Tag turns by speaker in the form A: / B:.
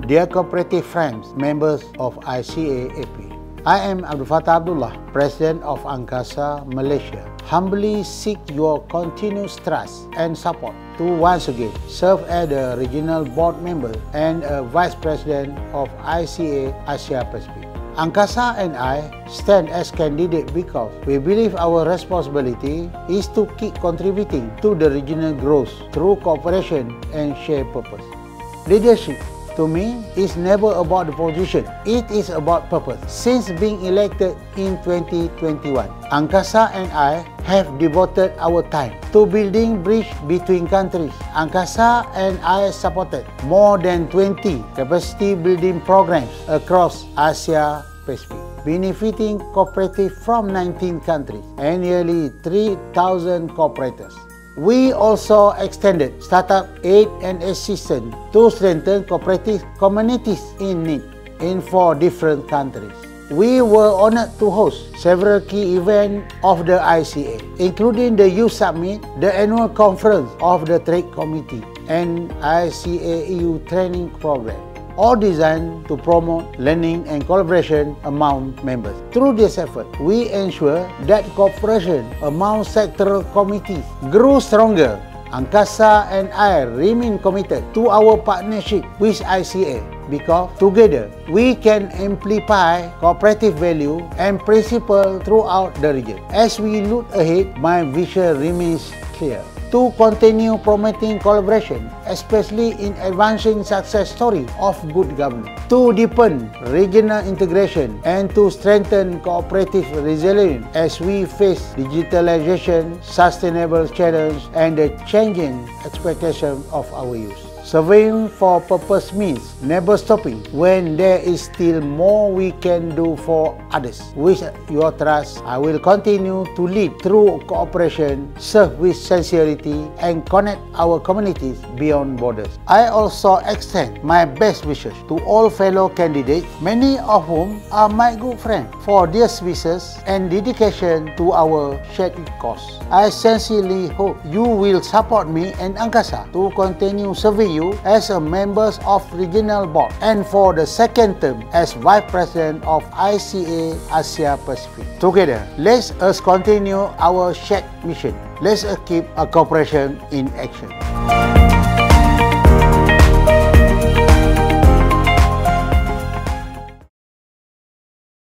A: Dear cooperative friends, members of ICA-AP, I am Abdul Fattah Abdullah, President of Angkasa, Malaysia. Humbly seek your continuous trust and support to once again serve as the Regional Board Member and a Vice President of ICA Asia Pacific. Angkasa and I stand as candidates because we believe our responsibility is to keep contributing to the regional growth through cooperation and shared purpose. Leadership, to me, is never about the position. It is about purpose. Since being elected in 2021, Angkasa and I have devoted our time to building bridge between countries. Angkasa and I supported more than 20 capacity building programs across Asia Pacific, benefiting cooperatives from 19 countries and nearly 3,000 cooperators. We also extended startup aid and assistance to strengthen cooperative communities in need in 4 different countries. We were honored to host several key events of the ICA, including the Youth Summit, the annual conference of the Trade Committee, and ICA EU training program, all designed to promote learning and collaboration among members. Through this effort, we ensure that cooperation among sectoral committees grew stronger. Angkasa and I remain committed to our partnership with ICA because together we can amplify cooperative value and principle throughout the region. As we look ahead, my vision remains clear: to continue promoting collaboration, especially in advancing success story of good governance, to deepen regional integration, and to strengthen cooperative resilience as we face digitalization, sustainable challenge, and the changing expectations of our youth. Serving for purpose means never stopping when there is still more we can do for others. With your trust, I will continue to lead through cooperation, serve with sincerity, and connect our communities beyond borders. I also extend my best wishes to all fellow candidates, many of whom are my good friends, for their services and dedication to our shared cause. I sincerely hope you will support me and Angkasa to continue serving you as a member of Regional Board and for the second term as Vice President of ICA Asia Pacific. Together, let us continue our shared mission. Let's keep a cooperation in action.